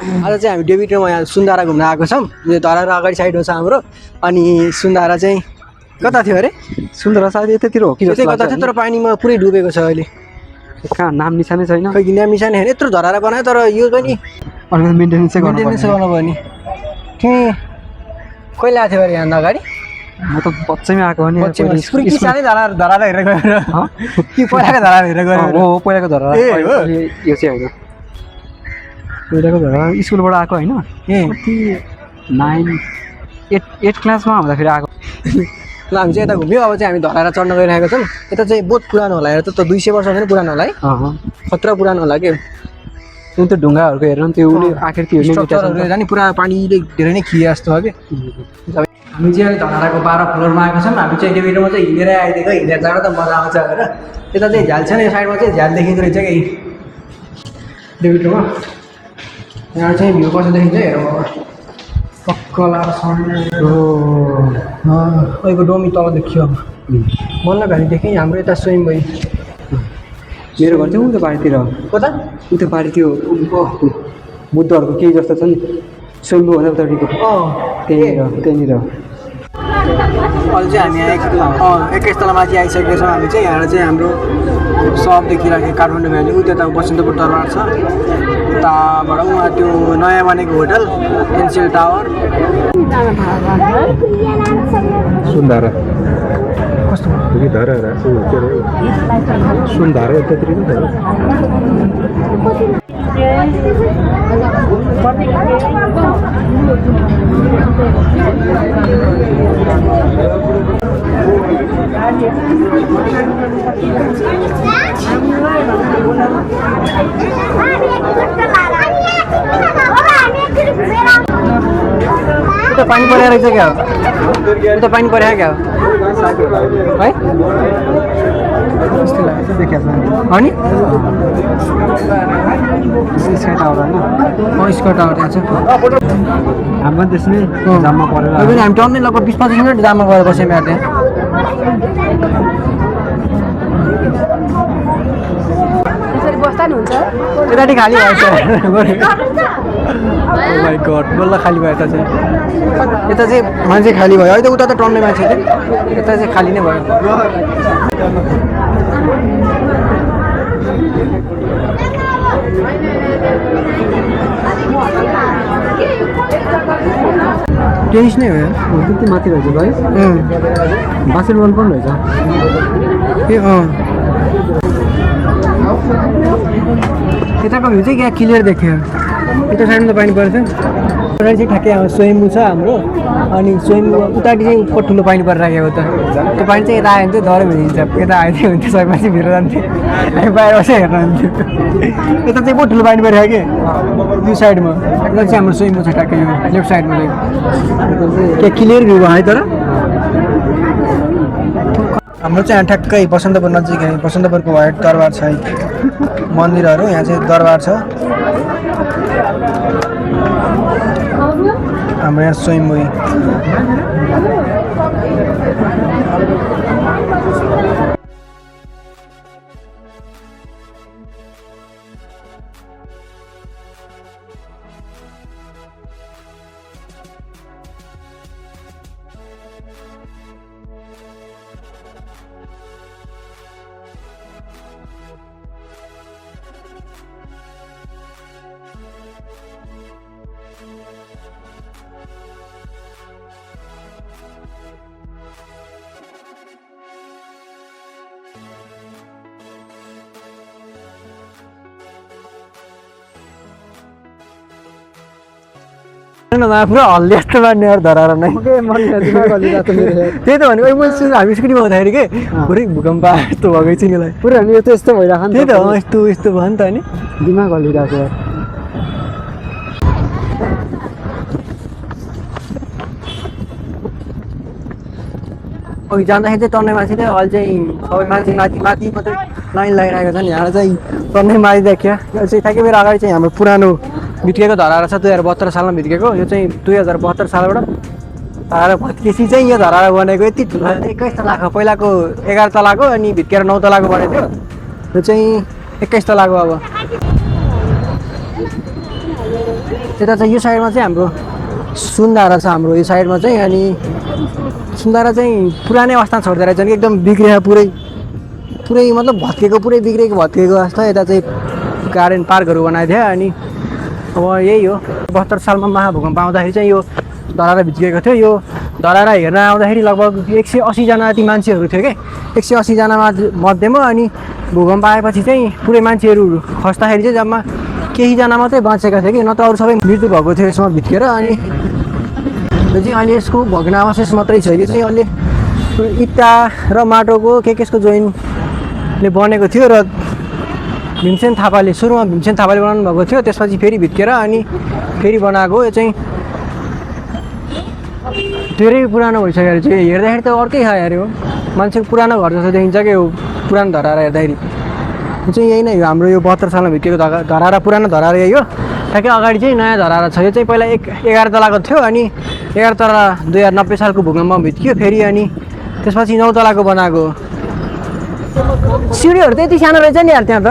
आज चाहिँ हामी डेभिडमा यहाँ सुन्दारा घुम्न आएको छौँ। यो धरारा अगाडि साइड हो हाम्रो। अनि सुन्दारा चाहिँ कता थियो अरे? सुन्दारा सायद यतातिर हो कि जस्तो कता थियो, तर पानीमा पुरै डुबेको छ अहिले। कहाँ नाम निशानै छैन। खै नाम निशानै होइन, यत्रो धरारा बनायो तर यो पनि मेन्टेनेन्सै गर्नु पर्ने। के कहिले आएको थियो अरे यहाँ अगाडि? म त बच्चैमा आएको हो नि। कि सानै धरारा हेरेर गएर कि पहिलाको धरारा हेरेर गएर? हो पहिलाको धरारा। यो चाहिँ होइन, पहिलाको धरारा स्कुलबाट आएको होइन। कति 8 क्लासमा हुँदाखेरि आएको। ल हामी चाहिँ यता घुम्यो। अब चाहिँ हामी धरारा चढ्न गइरहेको छौँ। यता चाहिँ बहुत पुरानो होला, हेर त 200 वर्ष पनि पुरानो होला है। खतरा पुरानो होला के। त्यो त ढुङ्गाहरूको हेर्नु त्यो उसले आकृति स्ट्रक्चरहरू नि पुरा पानीले धेरै नै खिए जस्तो हो कि। हामी चाहिँ धराराको 12 फ्लोरमा आएको छौँ। हामी चाहिँ डेभिडमा चाहिँ हिँडेर आइदिएको, हिँडेर जाँदा त मजा आउँछ होइन। यता चाहिँ झ्याल छ नि, यो साइडमा चाहिँ झ्याल देखिँदो रहेछ कि डेभिडमा। यहाँ चाहिँ भ्यू कसो देखिन्छ हेरौँ अब। कक्कला अहिलेको डोमी तल देखियो। बल्ल घरि देखेँ हाम्रो यता स्वयं भई। मेरो घर चाहिँ उता बारीतिर। कता? उता बारी त्यो बुद्धहरूको केही जस्तो छ नि, स्वयम्भू भन्दा उतापट्टिको त्यहीँनिर। अहिले चाहिँ हामी 21 तल माथि आइसकेको छौँ। हामी चाहिँ यहाँ चाहिँ हाम्रो सब देखिराखेको काठमाडौँ भ्याली। उता बसन्तपुर दरबार छ, उताबाट उहाँ त्यो नयाँ बनेको होटल पेन्सिल टावर। सुन्दारा कस्तो धरारा सुन्दारा यतातिर नि त। उता पानी परेको रहेछ क्या हो? उता पानी परेको क्या हो है? त्यस्तो लाग्छ देखेको हो नि। स्काई टावर होइन? स्काई टावर त्यहाँ छ। हाम्रो त्यसमै जाममा परेर पनि हामी टर्नै लगभग 20-25 मिनट जाममा गएर बस्यौँ यहाँ त्यहाँ। यतापट्टि खाली भएछ। माई गड, बल्ल खाली भयो यता चाहिँ। यता चाहिँ मान्छे खाली भयो। अहिले उता त टर्नै मान्छे थियो, यता चाहिँ खाली नै भयो। टेनिस नै हो यार। त्यति माथि रहेछ भाइ। बास्केटबल पनि रहेछ। ए यताको भ्यू चाहिँ क्या क्लियर देख्यो। यता साइडमा त पानी परेको छ। उता चाहिँ ठ्याक्कै स्वयम्भू छ हाम्रो। अनि स्वयम्भू उतापट्टि चाहिँ कति ठुलो पानी परिराखेको त। त्यो पानी चाहिँ यता आयो भने चाहिँ डरै भइदिन्छ। यता आयो थियो भने चाहिँ सयपछि भित्र जान्थ्यो, हामी बाहिर बसेर हेर्न जान्थ्यो। यता चाहिँ बहुत ठुलो पानी परिरहेको कि यो साइडमा। यता चाहिँ हाम्रो स्वयम्भू छ ठ्याक्कै यो लेफ्ट साइडमा चाहिँ। क्या क्लियर भ्यू भयो है। तर हाम्रो चाहिँ यहाँ ठ्याक्कै बसन्तपुर नजिक बसन्तपुरको व्हाइट दरबार छ है, मन्दिरहरू। यहाँ चाहिँ दरबार छ हाम्रो यहाँ स्वयम्भू। पुरा हल्ले जस्तो मान्ने धरारा नै। त्यही त भनेको हामी स्कुटीमा हुँदाखेरि के पुरै भूकम्प यस्तो भएको एकछिनलाई पुरा हामी यस्तो यस्तो भइरहेको। त्यही त यस्तो यस्तो भयो नि त नि, दिमाग हल्लिरहेको छ। अघि जाँदाखेरि चाहिँ टर्नै माथि थियो। अहिले चाहिँ सबै माथि माथि माथि मात्रै लाइन लगाइरहेको छ नि। यहाँ चाहिँ टर्नै माथि देखियो। यो चाहिँ ठ्याक्कै बेर अगाडि चाहिँ हाम्रो पुरानो भित्केको धरारा छ। 2072 सालमा भित्केको। यो चाहिँ 2072 सालबाट धरारा भत्केपछि चाहिँ यो धरारा बनेको। यति ठुलो 21 तलाको, पहिलाको 11 तलाको अनि भित्केर 9 तलाको बनेको थियो। यो चाहिँ 21 तलाको। अब यता चाहिँ यो साइडमा चाहिँ हाम्रो सुन्दारा छ हाम्रो यो साइडमा चाहिँ। अनि सुन्दारा चाहिँ पुरानै अवस्था छोड्दै रहेछ कि एकदम बिग्रियो पुरै मतलब पुरै बिग्रेको भत्किएको अवस्था। यता चाहिँ गार्डन पार्कहरू बनाएको थियो। अनि अब यही हो 72 सालमा महाभूकम्प आउँदाखेरि चाहिँ यो धरारा भित्किएको थियो। यो धरारा हेर्न आउँदाखेरि लगभग 180 जना जति मान्छेहरू थियो क्या, 180 जना मध्येमा। अनि भूकम्प आएपछि चाहिँ पुरै मान्छेहरू खस्दाखेरि चाहिँ जम्मा केही जना मात्रै बाँचेका थियो कि, नत्र अरू सबै मृत्यु भएको थियो यसमा भित्केर। अनि यो चाहिँ अहिले यसको भग्नावशेष मात्रै छ। यो चाहिँ अहिले इँटा र माटोको केसको जोइनले बनेको थियो र भीमसेन थापाले सुरुमा बनाउनु भएको थियो, त्यसपछि फेरि भित्केर अनि फेरि बनाएको। यो चाहिँ धेरै पुरानो भइसकेर चाहिँ हेर्दाखेरि त अर्कै छ यार। यो मान्छेको पुरानो घर जस्तो देखिन्छ क्या यो पुरानो धरारा हेर्दाखेरि। यो चाहिँ यही नै हो हाम्रो यो 72 सालमा भित्केको धरारा, पुरानो धरारा यही हो। ठ्याक्कै अगाडि चाहिँ नयाँ धरारा छ। यो चाहिँ पहिला 11 तलाको थियो अनि 11 तला 2090 सालको भूकम्पमा भित्कियो फेरि। अनि त्यसपछि 9 तलाको बनाएको। सिँढीहरू त्यति सानो रहेछ नि यार त्यहाँ त।